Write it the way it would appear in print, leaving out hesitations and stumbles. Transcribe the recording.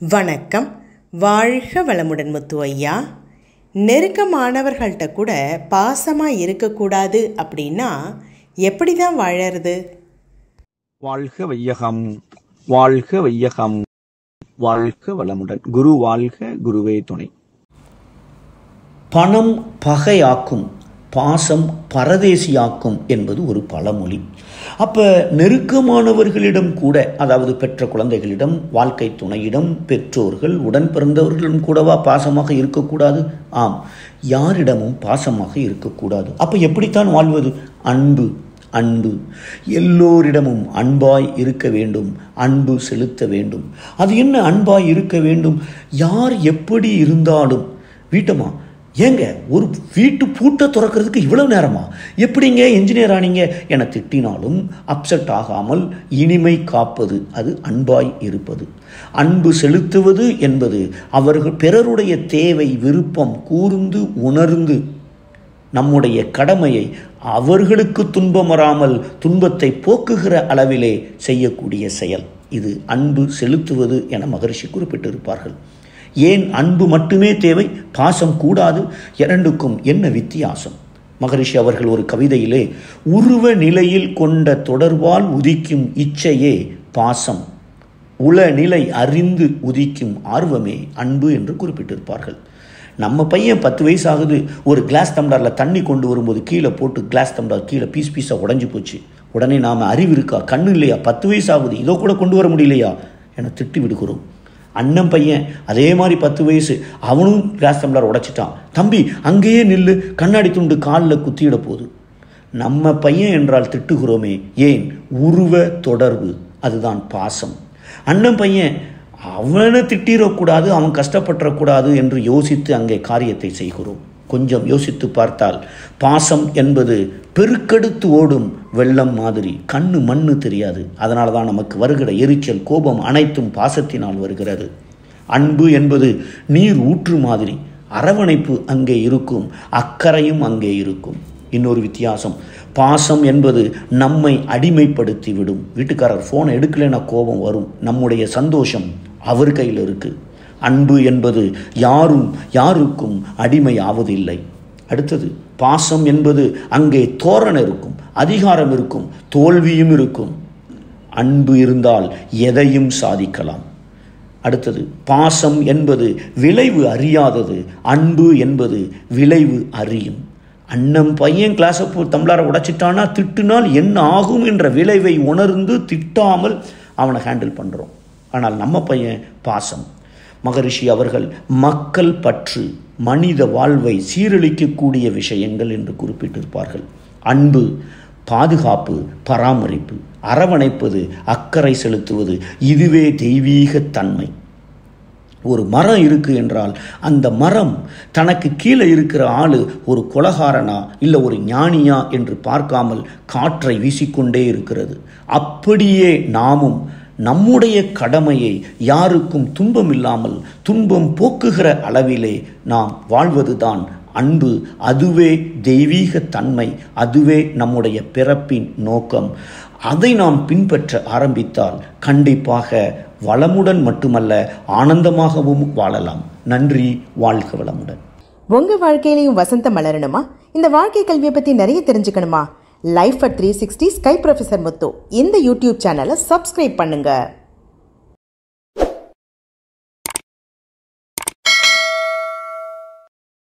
வணக்கம். வாழ்க வளமுடன் முத்து ஐயா. நெருக்கமானவர்கள்ட்ட கூட பாசமாக இருக்கக்கூடாது அப்படின்னா எப்படி தான் வாழறது? வாழ்க வையகம், வாழ்க வையகம், வாழ்க வளமுடன். குரு வாழ்க, குருவே துணை. பணம் பகையாக்கும், பாசம் பரதேசியாக்கும் என்பது ஒரு பழமொழி. அப்போ நெருக்கமானவர்களிடம் கூட, அதாவது பெற்ற குழந்தைகளிடம், வாழ்க்கை துணையிடம், பெற்றோர்கள், உடன் பிறந்தவர்களிடம் கூடவா பாசமாக இருக்கக்கூடாது? ஆம், யாரிடமும் பாசமாக இருக்கக்கூடாது. அப்போ எப்படித்தான் வாழ்வது? அன்பு அன்பு எல்லோரிடமும் அன்பாய் இருக்க வேண்டும், அன்பு செலுத்த வேண்டும். அது என்ன அன்பாய் இருக்க வேண்டும்? யார் எப்படி இருந்தாலும், வீட்டம்மா ஏங்க ஒரு வீட்டு பூட்டை திறக்கிறதுக்கு இவ்வளவு நேரமா, எப்படிங்க இன்ஜினியர் ஆனீங்க என திட்டினாலும் அப்செட் ஆகாமல் இனிமை காப்பது அது அன்பாய் இருப்பது. அன்பு செலுத்துவது என்பது அவர்கள் பிறருடைய தேவை விருப்பம் கூர்ந்து உணர்ந்து நம்முடைய கடமையை அவர்களுக்கு துன்பம் வராமல் துன்பத்தை போக்குகிற அளவிலே செய்யக்கூடிய செயல். இது அன்பு செலுத்துவது என மகரிஷி குறிப்பிட்டிருப்பார்கள். ஏன் அன்பு மட்டுமே தேவை, பாசம் கூடாது? இரண்டுக்கும் என்ன வித்தியாசம்? மகரிஷி அவர்கள் ஒரு கவிதையிலே, உருவ நிலையில் கொண்ட தொடர்பால் உதிக்கும் இச்சையே பாசம், உள நிலை அறிந்து உதிக்கும் ஆர்வமே அன்பு என்று குறிப்பிட்டிருப்பார்கள். நம்ம பையன் 10 வயசு ஆகுது, ஒரு கிளாஸ் டம்ளரில் தண்ணி கொண்டு வரும்போது கீழே போட்டு கிளாஸ் டம்ளர் கீழே பீஸாக உடஞ்சி போச்சு. உடனே நாம் அறிவு இருக்கா, கண்ணு இல்லையா, 10 வயசு ஆகுது, இதோ கூட கொண்டு வர முடியலையா என திட்டி விடுகிறோம். அண்ணன் பையன் அதே மாதிரி 10 வயசு, அவனும் கிளாஸ் டம்ளர் உடைச்சிட்டான். தம்பி அங்கேயே நில்லு, கண்ணாடி துண்டு காலில் குத்திட போகுது. நம்ம பையன் என்றால் திட்டுகிறோமே, ஏன்? உருவ தொடர்பு, அதுதான் பாசம். அண்ணன் பையன், அவனை திட்டிடக்கூடாது, அவன் கஷ்டப்பட்டுறக்கூடாது என்று யோசித்து அங்கே காரியத்தை செய்கிறோம். கொஞ்சம் யோசித்து பார்த்தால் பாசம் என்பது பெருக்கெடுத்து ஓடும் வெள்ளம் மாதிரி, கண்ணு மண்ணு தெரியாது. அதனால தான் நமக்கு வருகிற எரிச்சல், கோபம் அனைத்தும் பாசத்தினால் வருகிறது. அன்பு என்பது நீர் ஊற்று மாதிரி, அரவணைப்பு அங்கே இருக்கும், அக்கறையும் அங்கே இருக்கும். இன்னொரு வித்தியாசம், பாசம் என்பது நம்மை அடிமைப்படுத்தி விடும். வீட்டுக்காரர் ஃபோனை எடுக்கலைன்னா கோபம் வரும், நம்முடைய சந்தோஷம் அவர் கையில் இருக்கு. அன்பு என்பது யாரும் யாருக்கும் அடிமை ஆவதில்லை. அடுத்தது, பாசம் என்பது அங்கே தோரணை இருக்கும், அதிகாரம் இருக்கும், தோல்வியும் இருக்கும். அன்பு இருந்தால் எதையும் சாதிக்கலாம். அடுத்தது, பாசம் என்பது விளைவு அறியாதது, அன்பு என்பது விளைவு அறியும். அண்ணன் பையன் கிளாஸை டம்ளரை உடைச்சிட்டானா, திட்டுனால் என்ன ஆகும் என்ற விளைவை உணர்ந்து திட்டாமல் அவனை ஹேண்டில் பண்ணுறோம். ஆனால் நம்ம பையன் பாசம். மகரிஷி அவர்கள் மக்கள் பற்று மனித வாழ்வை சீரழிக்கக்கூடிய விஷயங்கள் என்று குறிப்பிட்டிருப்பார்கள். அன்பு, பாதுகாப்பு, பராமரிப்பு, அரவணைப்பது, அக்கறை செலுத்துவது, இதுவே தெய்வீக தன்மை. ஒரு மரம் இருக்கு என்றால் அந்த மரம் தனக்கு கீழே இருக்கிற ஆளு ஒரு கொலகாரனா இல்லை ஒரு ஞானியா என்று பார்க்காமல் காற்றை வீசிக்கொண்டே இருக்கிறது. அப்படியே நாமும் நம்முடைய கடமையை யாருக்கும் துன்பம் இல்லாமல் துன்பம் போக்குகிற அளவிலே நாம் வாழ்வதுதான் அன்பு. அதுவே தெய்வீக தன்மை, அதுவே நம்முடைய பிறப்பின் நோக்கம். அதை நாம் பின்பற்ற ஆரம்பித்தால் கண்டிப்பாக வளமுடன் மட்டுமல்ல ஆனந்தமாகவும் வாழலாம். நன்றி. வாழ்க வளமுடன். உங்க வாழ்க்கையிலையும் வசந்தம் மலரணுமா? இந்த வாழ்க்கை கல்வியை பற்றி நிறைய தெரிஞ்சுக்கணுமா? லைஃப் அட் 360 ஸ்கை ப்ரொஃபசர் முத்து இந்த யூடியூப் சேனலை சப்ஸ்கிரைப் பண்ணுங்க.